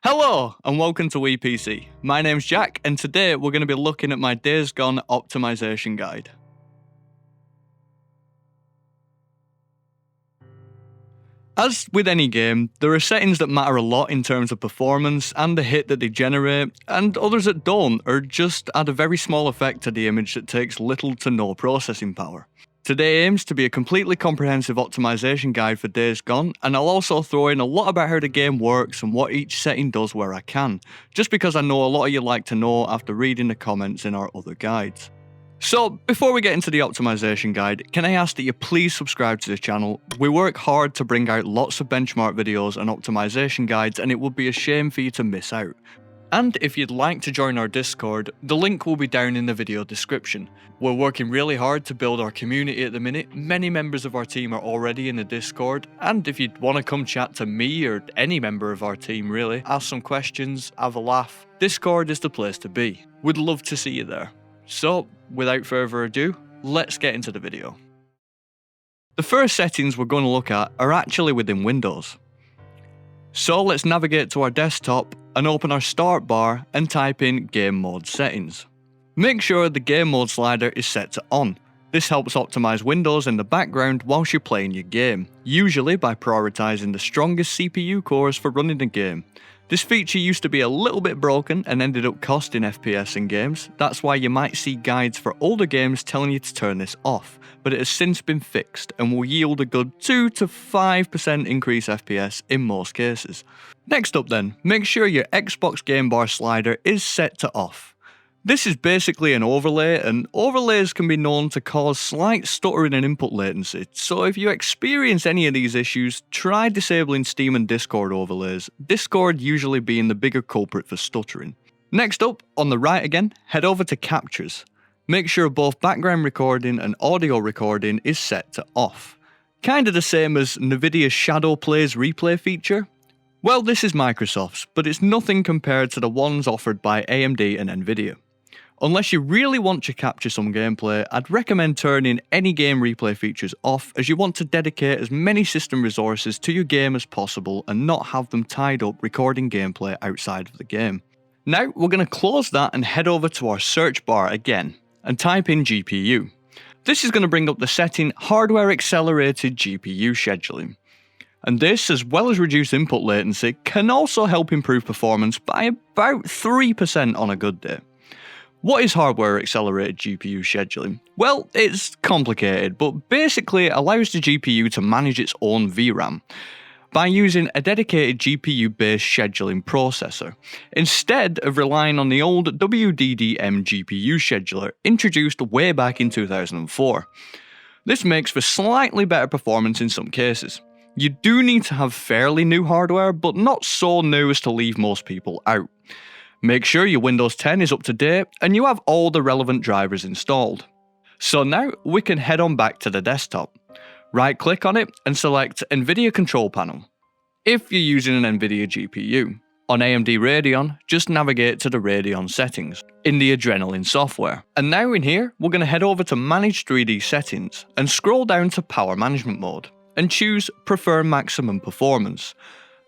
Hello and welcome to WePC. My name's Jack and today we're going to be looking at my Days Gone optimization guide. As with any game, there are settings that matter a lot in terms of performance and the hit that they generate, and others that don't, or just add a very small effect to the image that takes little to no processing power. Today aims to be a completely comprehensive optimization guide for Days Gone, and I'll also throw in a lot about how the game works and what each setting does where I can, just because I know a lot of you like to know after reading the comments in our other guides. So, before we get into the optimization guide, can I ask that you please subscribe to the channel? We work hard to bring out lots of benchmark videos and optimization guides, and it would be a shame for you to miss out. And if you'd like to join our Discord, the link will be down in the video description. We're working really hard to build our community at the minute. Many members of our team are already in the Discord, and if you'd want to come chat to me or any member of our team really, ask some questions, have a laugh, Discord is the place to be. We'd love to see you there. So, without further ado, let's get into the video. The first settings we're going to look at are actually within Windows. So let's navigate to our desktop and open our start bar and type in Game Mode Settings. Make sure the Game Mode slider is set to On. This helps optimize Windows in the background whilst you're playing your game, usually by prioritizing the strongest CPU cores for running the game. This feature used to be a little bit broken and ended up costing FPS in games. That's why you might see guides for older games telling you to turn this off, but it has since been fixed and will yield a good 2 to 5% increase FPS in most cases. Next up then, make sure your Xbox game bar slider is set to off. This is basically an overlay, and overlays can be known to cause slight stuttering and input latency, so if you experience any of these issues, try disabling Steam and Discord overlays, Discord usually being the bigger culprit for stuttering. Next up, on the right again, head over to Captures. Make sure both background recording and audio recording is set to off. Kinda the same as Nvidia's Shadow Plays replay feature. Well, this is Microsoft's, but it's nothing compared to the ones offered by AMD and Nvidia. Unless you really want to capture some gameplay, I'd recommend turning any game replay features off, as you want to dedicate as many system resources to your game as possible and not have them tied up recording gameplay outside of the game. Now we're going to close that and head over to our search bar again and type in GPU. This is going to bring up the setting Hardware Accelerated GPU Scheduling. And this, as well as reduce input latency, can also help improve performance by about 3% on a good day. What is hardware accelerated GPU scheduling? Well, it's complicated, but basically it allows the GPU to manage its own VRAM by using a dedicated GPU-based scheduling processor, instead of relying on the old WDDM GPU scheduler introduced way back in 2004. This makes for slightly better performance in some cases. You do need to have fairly new hardware, but not so new as to leave most people out. Make sure your Windows 10 is up to date and you have all the relevant drivers installed. So now we can head on back to the desktop. Right click on it and select NVIDIA Control Panel. If you're using an NVIDIA GPU, on AMD Radeon, just navigate to the Radeon settings in the Adrenaline software. And now in here, we're going to head over to Manage 3D Settings and scroll down to Power Management Mode and choose Prefer Maximum Performance.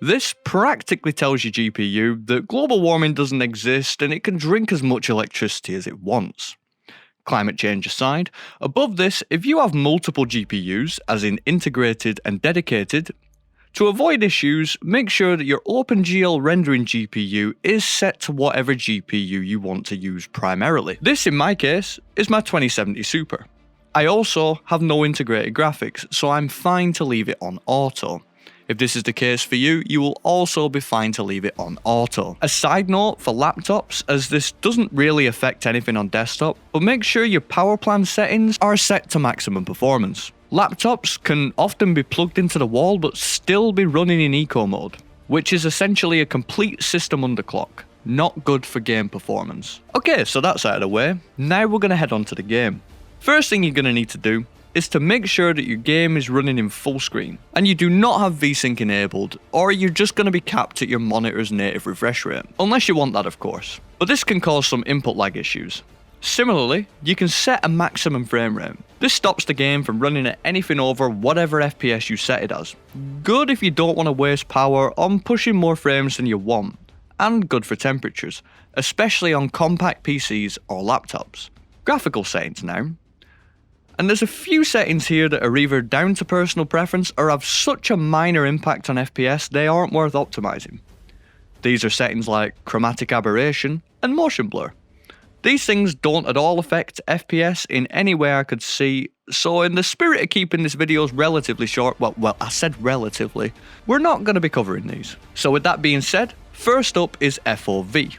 This practically tells your GPU that global warming doesn't exist and it can drink as much electricity as it wants. Climate change aside, above this, if you have multiple GPUs, as in integrated and dedicated, to avoid issues, make sure that your OpenGL rendering GPU is set to whatever GPU you want to use primarily. This, in my case, is my 2070 Super. I also have no integrated graphics, so I'm fine to leave it on auto. If this is the case for you, you will also be fine to leave it on auto. A side note for laptops, as this doesn't really affect anything on desktop, but make sure your power plan settings are set to maximum performance. Laptops can often be plugged into the wall but still be running in eco mode, which is essentially a complete system underclock. Not good for game performance. Okay, so that's out of the way. Now we're going to head on to the game. First thing you're going to need to do is to make sure that your game is running in full screen and you do not have VSync enabled, or you're just going to be capped at your monitor's native refresh rate, unless you want that of course. But this can cause some input lag issues. Similarly, you can set a maximum frame rate. This stops the game from running at anything over whatever FPS you set it as. Good if you don't want to waste power on pushing more frames than you want. and good for temperatures, especially on compact PCs or laptops. Graphical settings now. And there's a few settings here that are either down to personal preference or have such a minor impact on FPS they aren't worth optimizing. These are settings like chromatic aberration and motion blur. These things don't at all affect FPS in any way I could see, so in the spirit of keeping this video relatively short, well I said relatively, we're not going to be covering these. So with that being said, first up is FOV.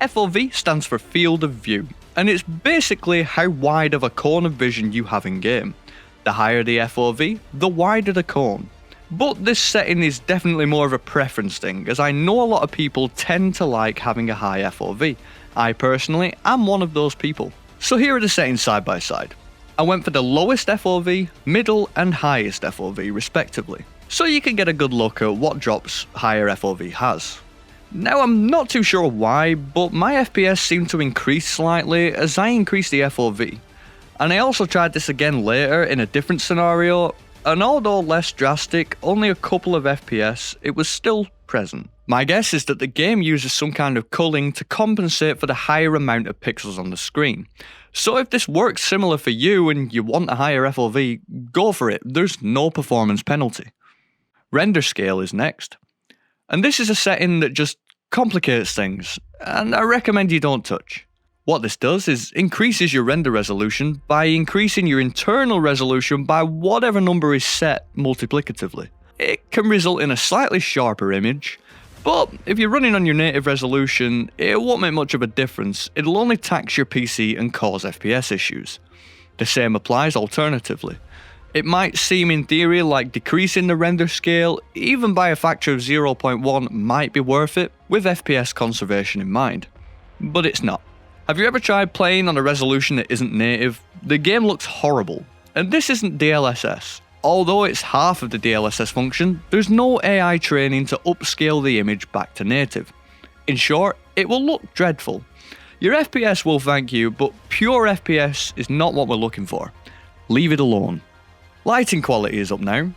FOV stands for field of view, and it's basically how wide of a cone of vision you have in game. The higher the FOV, the wider the cone. But this setting is definitely more of a preference thing, as I know a lot of people tend to like having a high FOV. I personally am one of those people. So here are the settings side by side. I went for the lowest FOV, middle and highest FOV respectively, so you can get a good look at what drops higher FOV has. Now I'm not too sure why, but my FPS seemed to increase slightly as I increased the FOV. And I also tried this again later in a different scenario, and although less drastic, only a couple of FPS, it was still present. My guess is that the game uses some kind of culling to compensate for the higher amount of pixels on the screen. So if this works similar for you and you want a higher FOV, go for it, there's no performance penalty. Render scale is next. And this is a setting that just complicates things, and I recommend you don't touch. What this does is increases your render resolution by increasing your internal resolution by whatever number is set multiplicatively. It can result in a slightly sharper image, but if you're running on your native resolution, it won't make much of a difference, it'll only tax your PC and cause FPS issues. The same applies alternatively. It might seem in theory like decreasing the render scale, even by a factor of 0.1 might be worth it, with FPS conservation in mind. But it's not. Have you ever tried playing on a resolution that isn't native? The game looks horrible, and this isn't DLSS. Although it's half of the DLSS function, there's no AI training to upscale the image back to native. In short, it will look dreadful. Your FPS will thank you, but pure FPS is not what we're looking for. Leave it alone. Lighting quality is up now.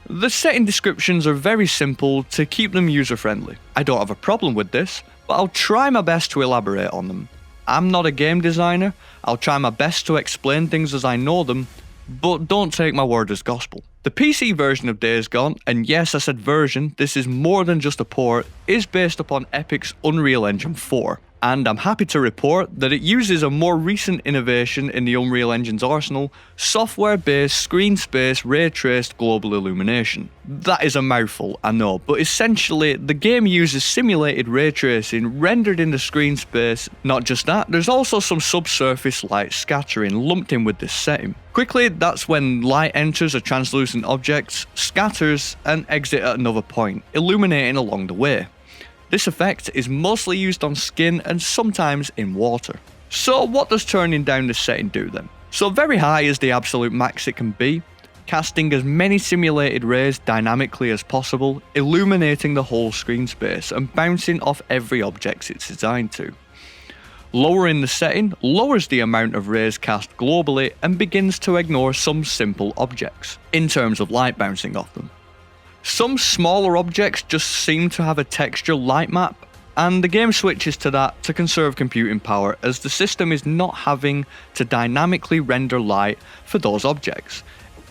The setting descriptions are very simple to keep them user-friendly. I don't have a problem with this, but I'll try my best to elaborate on them. I'm not a game designer, I'll try my best to explain things as I know them, but don't take my word as gospel. The PC version of Days Gone, and yes I said version, this is more than just a port, is based upon Epic's Unreal Engine 4. And I'm happy to report that it uses a more recent innovation in the Unreal Engine's arsenal, software-based screen space ray-traced global illumination. That is a mouthful, I know, but essentially the game uses simulated ray tracing rendered in the screen space. Not just that, there's also some subsurface light scattering lumped in with this setting. Quickly, that's when light enters a translucent object, scatters, and exits at another point, illuminating along the way. This effect is mostly used on skin and sometimes in water. So what does turning down this setting do then? So very high is the absolute max it can be, casting as many simulated rays dynamically as possible, illuminating the whole screen space and bouncing off every object it's designed to. Lowering the setting lowers the amount of rays cast globally and begins to ignore some simple objects, in terms of light bouncing off them. Some smaller objects just seem to have a texture light map, and the game switches to that to conserve computing power as the system is not having to dynamically render light for those objects.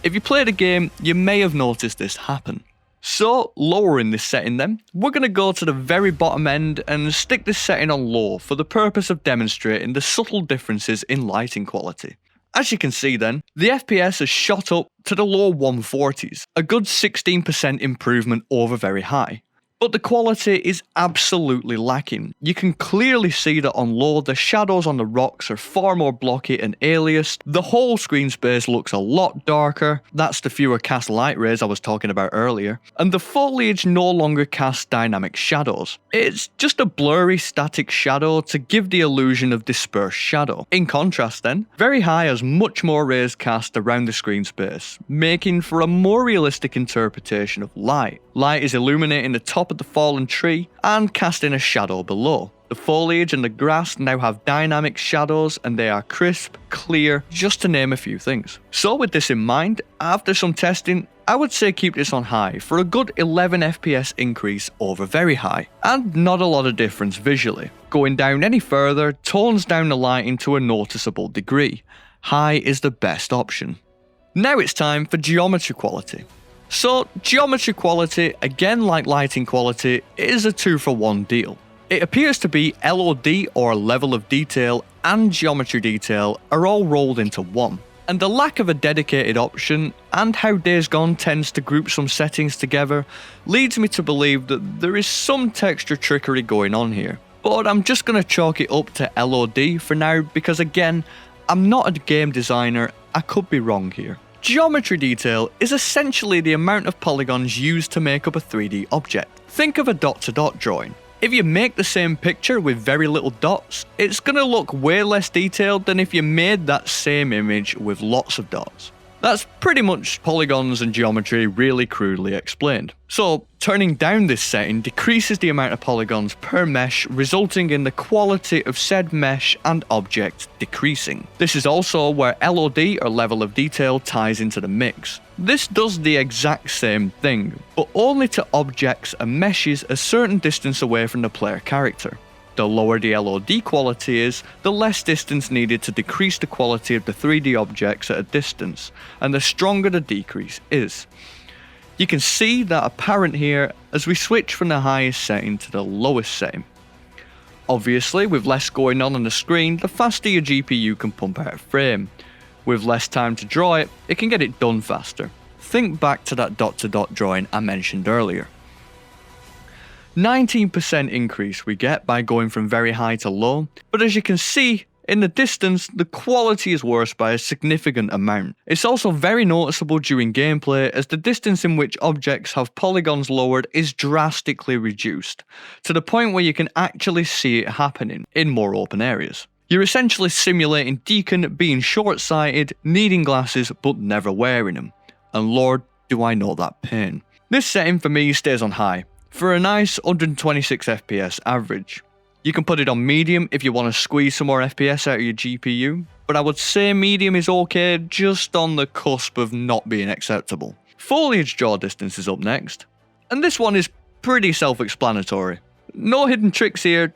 If you play the game, you may have noticed this happen. So, lowering this setting then, we're going to go to the very bottom end and stick this setting on low for the purpose of demonstrating the subtle differences in lighting quality. As you can see then, the FPS has shot up to the low 140s, a good 16% improvement over very high. But the quality is absolutely lacking. You can clearly see that on low, the shadows on the rocks are far more blocky and aliased. The whole screen space looks a lot darker. That's the fewer cast light rays I was talking about earlier. And the foliage no longer casts dynamic shadows. It's just a blurry static shadow to give the illusion of dispersed shadow. In contrast then, very high has much more rays cast around the screen space, making for a more realistic interpretation of light. Light is illuminating the top of the fallen tree and casting a shadow below. The foliage and the grass now have dynamic shadows and they are crisp, clear, just to name a few things. So with this in mind, after some testing, I would say keep this on high for a good 11 FPS increase over very high, and not a lot of difference visually. Going down any further tones down the lighting to a noticeable degree. High is the best option. Now it's time for geometry quality. So geometry quality, again like lighting quality, is a 2-for-1 deal. It appears to be LOD or level of detail and geometry detail are all rolled into one. And the lack of a dedicated option, and how Days Gone tends to group some settings together, leads me to believe that there is some texture trickery going on here. But I'm just going to chalk it up to LOD for now because again, I'm not a game designer, I could be wrong here. Geometry detail is essentially the amount of polygons used to make up a 3D object. Think of a dot-to-dot drawing. If you make the same picture with very little dots, it's going to look way less detailed than if you made that same image with lots of dots. That's pretty much polygons and geometry really crudely explained. So, turning down this setting decreases the amount of polygons per mesh, resulting in the quality of said mesh and object decreasing. This is also where LOD or level of detail ties into the mix. This does the exact same thing, but only to objects and meshes a certain distance away from the player character. The lower the LOD quality is, the less distance needed to decrease the quality of the 3D objects at a distance, and the stronger the decrease is. You can see that apparent here as we switch from the highest setting to the lowest setting. Obviously, with less going on the screen, the faster your GPU can pump out a frame. With less time to draw it, it can get it done faster. Think back to that dot-to-dot drawing I mentioned earlier. 19% increase we get by going from very high to low, but as you can see, in the distance, the quality is worse by a significant amount. It's also very noticeable during gameplay as the distance in which objects have polygons lowered is drastically reduced, to the point where you can actually see it happening in more open areas. You're essentially simulating Deacon being short-sighted, needing glasses but never wearing them. And Lord, do I know that pain. This setting for me stays on high, for a nice 126 FPS average. You can put it on medium if you want to squeeze some more FPS out of your GPU, but I would say medium is okay, just on the cusp of not being acceptable. Foliage draw distance is up next, and this one is pretty self-explanatory. No hidden tricks here.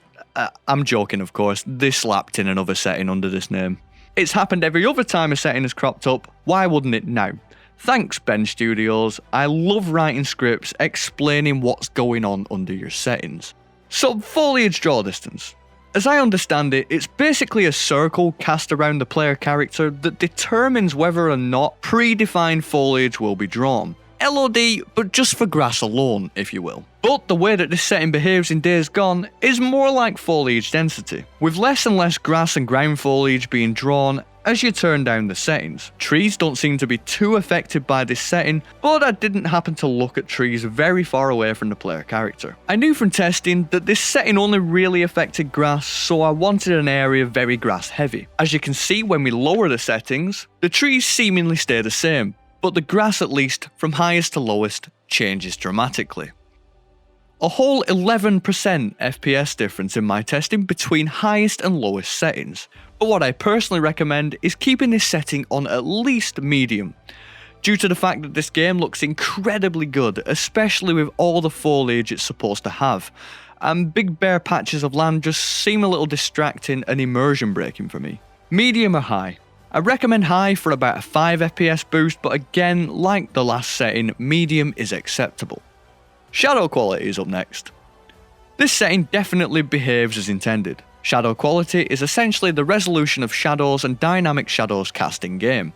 I'm joking, of course, this slapped in another setting under this name. It's happened every other time a setting has cropped up, why wouldn't it now? Thanks, Ben Studios. I love writing scripts explaining what's going on under your settings. So, foliage draw distance. As I understand it, it's basically a circle cast around the player character that determines whether or not predefined foliage will be drawn. LOD, but just for grass alone, if you will. But the way that this setting behaves in Days Gone is more like foliage density, with less and less grass and ground foliage being drawn as you turn down the settings. Trees don't seem to be too affected by this setting, but I didn't happen to look at trees very far away from the player character. I knew from testing that this setting only really affected grass, so I wanted an area very grass heavy. As you can see when we lower the settings, the trees seemingly stay the same, but the grass, at least from highest to lowest, changes dramatically. A whole 11% FPS difference in my testing between highest and lowest settings, but what I personally recommend is keeping this setting on at least medium, due to the fact that this game looks incredibly good, especially with all the foliage it's supposed to have, and big bare patches of land just seem a little distracting and immersion breaking for me. Medium or high? I recommend high for about a 5 FPS boost, but again, like the last setting, medium is acceptable. Shadow quality is up next. This setting definitely behaves as intended. Shadow quality is essentially the resolution of shadows and dynamic shadows cast in game.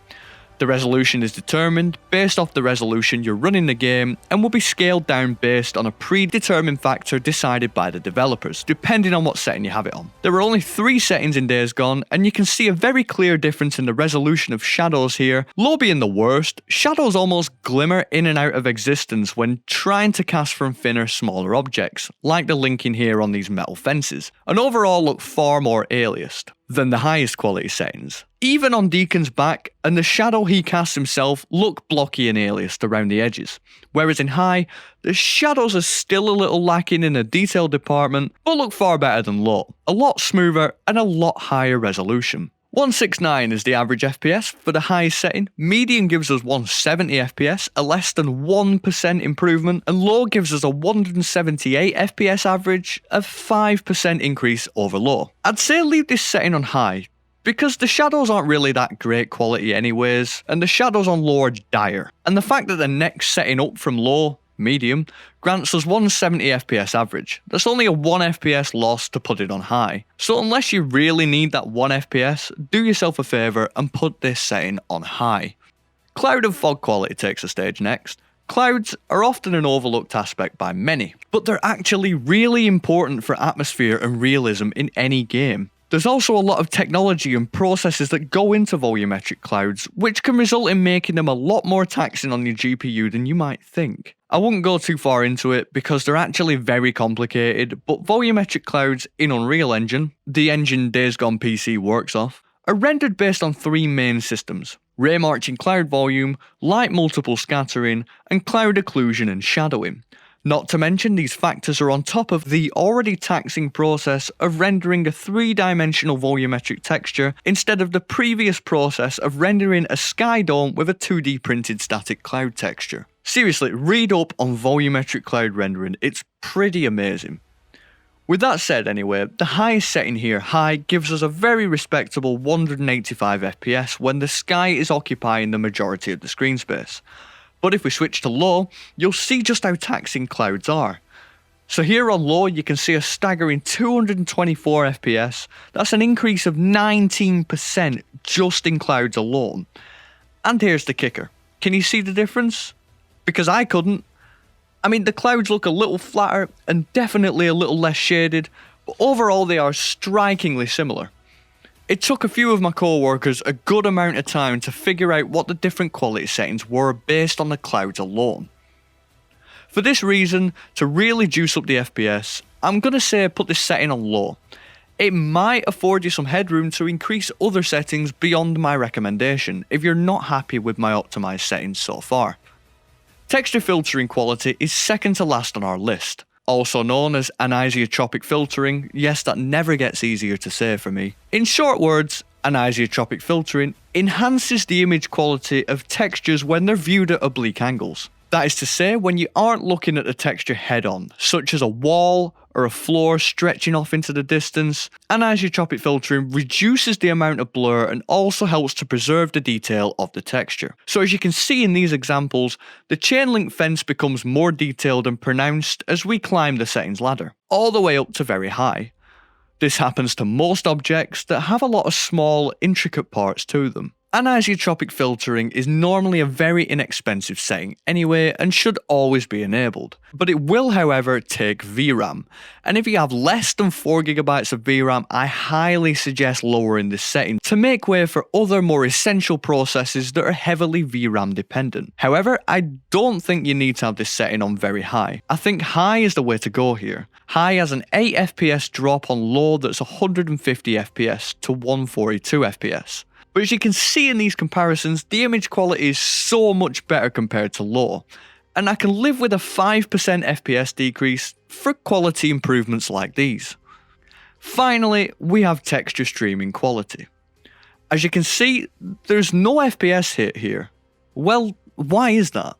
The resolution is determined based off the resolution you're running the game and will be scaled down based on a predetermined factor decided by the developers, depending on what setting you have it on. There are only 3 settings in Days Gone, and you can see a very clear difference in the resolution of shadows here. Low being the worst, shadows almost glimmer in and out of existence when trying to cast from thinner, smaller objects, like the linking here on these metal fences, and overall look far more aliased than the highest quality settings. Even on Deacon's back and the shadow he casts himself look blocky and aliased around the edges, whereas in high, the shadows are still a little lacking in the detail department, but look far better than low, a lot smoother and a lot higher resolution. 169 is the average FPS for the highest setting, medium gives us 170 FPS, a less than 1% improvement, and low gives us a 178 FPS average, a 5% increase over low. I'd say leave this setting on high, because the shadows aren't really that great quality anyways, and the shadows on low are dire. And the fact that the next setting up from low, medium, grants us 170 FPS average. That's only a 1 FPS loss to put it on high. So unless you really need that 1 FPS, do yourself a favour and put this setting on high. Cloud and fog quality takes the stage next. Clouds are often an overlooked aspect by many, but they're actually really important for atmosphere and realism in any game. There's also a lot of technology and processes that go into volumetric clouds, which can result in making them a lot more taxing on your GPU than you might think. I wouldn't go too far into it because they're actually very complicated, but volumetric clouds in Unreal Engine, the engine Days Gone PC works off, are rendered based on 3 main systems: ray marching cloud volume, light multiple scattering, and cloud occlusion and shadowing. Not to mention, these factors are on top of the already taxing process of rendering a 3-dimensional volumetric texture instead of the previous process of rendering a sky dome with a 2D printed static cloud texture. Seriously, read up on volumetric cloud rendering, it's pretty amazing. With that said anyway, the highest setting here, high, gives us a very respectable 185 FPS when the sky is occupying the majority of the screen space. But if we switch to low, you'll see just how taxing clouds are. So here on low, you can see a staggering 224 FPS, that's an increase of 19% just in clouds alone. And here's the kicker. Can you see the difference? Because I couldn't. I mean, the clouds look a little flatter and definitely a little less shaded, but overall they are strikingly similar. It took a few of my co-workers a good amount of time to figure out what the different quality settings were based on the clouds alone. For this reason, to really juice up the FPS, I'm going to say put this setting on low. It might afford you some headroom to increase other settings beyond my recommendation if you're not happy with my optimized settings so far. Texture filtering quality is second to last on our list. Also known as anisotropic filtering, yes, that never gets easier to say for me. In short words, anisotropic filtering enhances the image quality of textures when they're viewed at oblique angles. That is to say, when you aren't looking at the texture head-on, such as a wall or a floor stretching off into the distance, anisotropic filtering reduces the amount of blur and also helps to preserve the detail of the texture. So as you can see in these examples, the chain link fence becomes more detailed and pronounced as we climb the settings ladder, all the way up to very high. This happens to most objects that have a lot of small, intricate parts to them. Anisotropic filtering is normally a very inexpensive setting anyway and should always be enabled, but it will however take VRAM, and if you have less than 4GB of VRAM, I highly suggest lowering this setting to make way for other more essential processes that are heavily VRAM dependent. However, I don't think you need to have this setting on very high. I think high is the way to go here. High has an 8 FPS drop on low that's 150 FPS to 142 FPS. But as you can see in these comparisons, the image quality is so much better compared to low, and I can live with a 5% FPS decrease for quality improvements like these. Finally, we have texture streaming quality. As you can see, there's no FPS hit here. Well, why is that?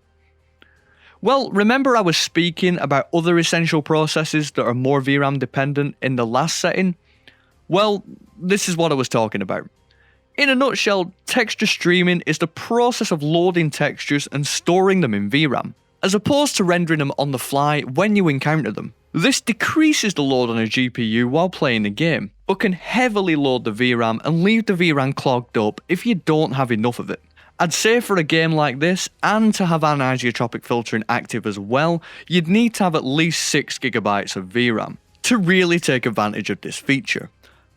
Well, remember I was speaking about other essential processes that are more VRAM dependent in the last setting? Well, this is what I was talking about. In a nutshell, texture streaming is the process of loading textures and storing them in VRAM, as opposed to rendering them on the fly when you encounter them. This decreases the load on a GPU while playing the game, but can heavily load the VRAM and leave the VRAM clogged up if you don't have enough of it. I'd say for a game like this, and to have anisotropic filtering active as well, you'd need to have at least 6GB of VRAM to really take advantage of this feature.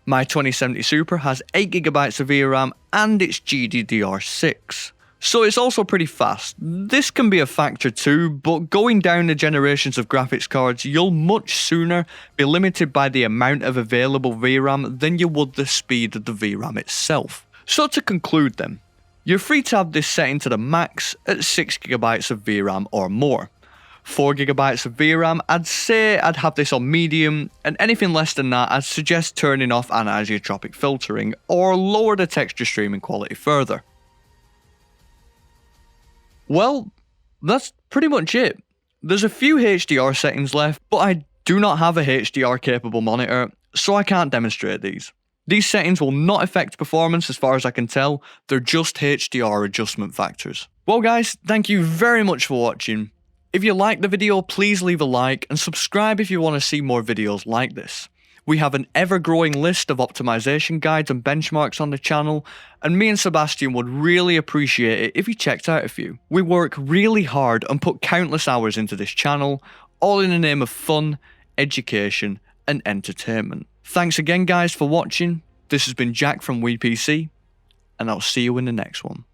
My 2070 Super has 8GB of VRAM and it's GDDR6, so it's also pretty fast. This can be a factor too, but going down the generations of graphics cards, you'll much sooner be limited by the amount of available VRAM than you would the speed of the VRAM itself. So to conclude then, you're free to have this setting to the max at 6GB of VRAM or more. 4GB of VRAM, I'd say I'd have this on medium, and anything less than that I'd suggest turning off anisotropic filtering or lower the texture streaming quality further. Well, that's pretty much it. There's a few HDR settings left, but I do not have a HDR capable monitor, so I can't demonstrate these. These settings will not affect performance as far as I can tell, they're just HDR adjustment factors. Well guys, thank you very much for watching. If you liked the video, please leave a like and subscribe if you want to see more videos like this. We have an ever-growing list of optimization guides and benchmarks on the channel, and me and Sebastian would really appreciate it if you checked out a few. We work really hard and put countless hours into this channel, all in the name of fun, education, and entertainment. Thanks again guys for watching. This has been Jack from WePC, and I'll see you in the next one.